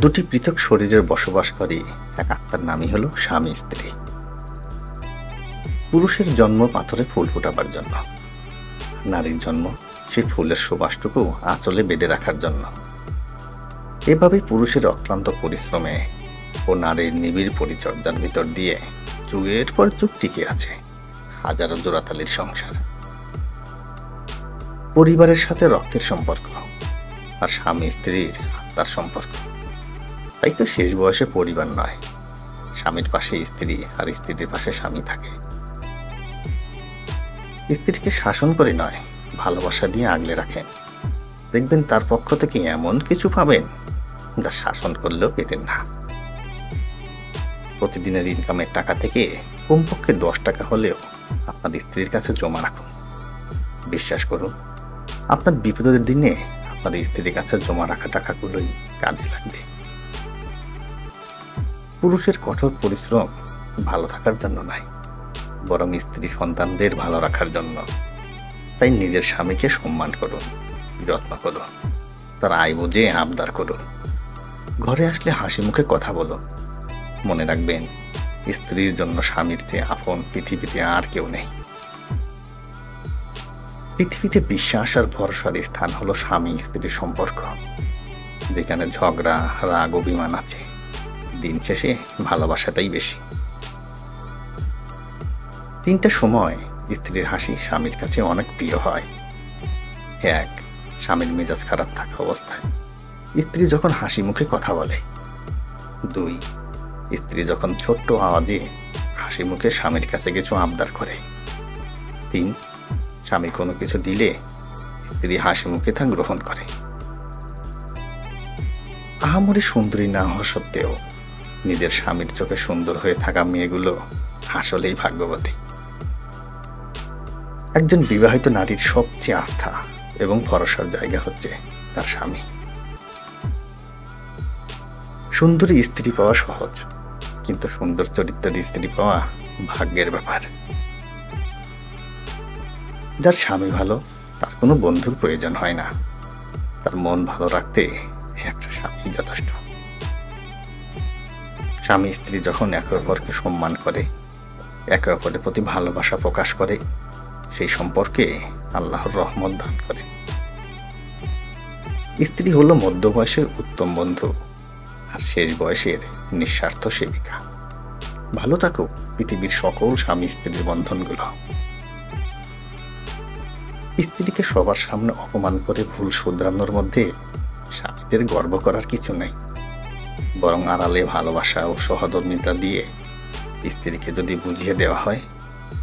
দুটি পৃথক শরীরের বসবাসকারী এক আত্মার নামই হলো স্বামী স্ত্রী। পুরুষের জন্ম পাথরে ফুল ফোটাবার জন্য, নারীর জন্ম সেই ফুলের সুবাসটুকু আঁচলে বেঁধে রাখার জন্য। এভাবেই পুরুষের অক্লান্ত পরিশ্রমে ও নারীর নিবিড় পরিচর্যার ভিতর দিয়ে যুগের পর যুগ টিকে আছে হাজারো জোড়াতালির সংসার। পরিবারের সাথে রক্তের সম্পর্ক আর স্বামী স্ত্রীর আত্মার সম্পর্ক। তাই তো শেষ বয়সে পরিবার নয়, স্বামীর পাশে স্ত্রী আর স্ত্রীর পাশে স্বামী থাকে। স্ত্রীকে শাসন করে নয়, ভালোবাসা দিয়ে আগলে রাখেন। দেখবেন তার পক্ষ থেকে এমন কিছু পাবেন যা শাসন করলেও পেতেন না। প্রতিদিনের ইনকামের টাকা থেকে কমপক্ষে 10 টাকা হলেও আপনার স্ত্রীর কাছে জমা রাখুন। বিশ্বাস করুন, আপনার বিপদের দিনে আপনার স্ত্রীর কাছে জমা রাখা টাকাগুলোই কাজে লাগবে। পুরুষের কঠোর পরিশ্রম ভালো থাকার জন্য নয়, বরং স্ত্রী সন্তানদের ভালো রাখার জন্য। তাই নিজের স্বামীকে সম্মান করুন, যত্ন করুন, তার আয় বুঝে আবদার করুন। ঘরে আসলে হাসি মুখে কথা বলুন। মনে রাখবেন, স্ত্রীর জন্য স্বামীর চেয়ে আপন পৃথিবীতে আর কেউ নেই। পৃথিবীতে বিশ্বাস আর ভরসার স্থান হলো স্বামী স্ত্রীর সম্পর্ক। যেখানে ঝগড়া, রাগ, অভিমান আছে, দিন শেষে ভালোবাসাটাই বেশি। 3টা সময় স্ত্রীর হাসি স্বামীর কাছে অনেক প্রিয় হয়। 1. স্বামীর মেজাজ খারাপ থাকা অবস্থায় স্ত্রী যখন হাসি মুখে কথা বলে। 2. স্ত্রী যখন ছোট্ট আওয়াজে হাসি মুখে স্বামীর কাছে কিছু আবদার করে। 3. স্বামী কোনো কিছু দিলে স্ত্রী হাসি মুখে তা গ্রহণ করে। আহামরি সুন্দরী না হওয়া সত্ত্বেও নিজের স্বামীর চোখে সুন্দর হয়ে থাকা মেয়েগুলো আসলেই ভাগ্যবতী। একজন বিবাহিত নারীর সবচেয়ে আস্থা এবং ভরসার জায়গা হচ্ছে তার স্বামী। সুন্দরী স্ত্রী পাওয়া সহজ, কিন্তু সুন্দর চরিত্রের স্ত্রী পাওয়া ভাগ্যের ব্যাপার। যার স্বামী ভালো, তার কোনো বন্ধুর প্রয়োজন হয় না। তার মন ভালো রাখতে একটা স্বামী যথেষ্ট। স্বামী স্ত্রী যখন একে অপরকে সম্মান করে, একে অপরের প্রতি ভালোবাসা প্রকাশ করে, সেই সম্পর্কে আল্লাহর রহমত দান করে। স্ত্রী হলো মধ্য বয়সের উত্তম বন্ধু আর শেষ বয়সের নিঃস্বার্থ সেবিকা। ভালো থাকুক পৃথিবীর সকল স্বামী স্ত্রীর বন্ধনগুলো। স্ত্রীকে সবার সামনে অপমান করে ভুল শুধরানোর মধ্যে স্বামীদের গর্ব করার কিছু নেই, বরং আড়ালে ভালোবাসা ও সহধর্মিতা দিয়ে স্ত্রীকে যদি বুঝিয়ে দেওয়া হয়,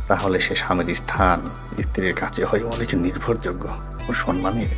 তাহলে সে স্বামীর স্থান স্ত্রীর কাছে হয় অনেক নির্ভরযোগ্য ও সম্মানের।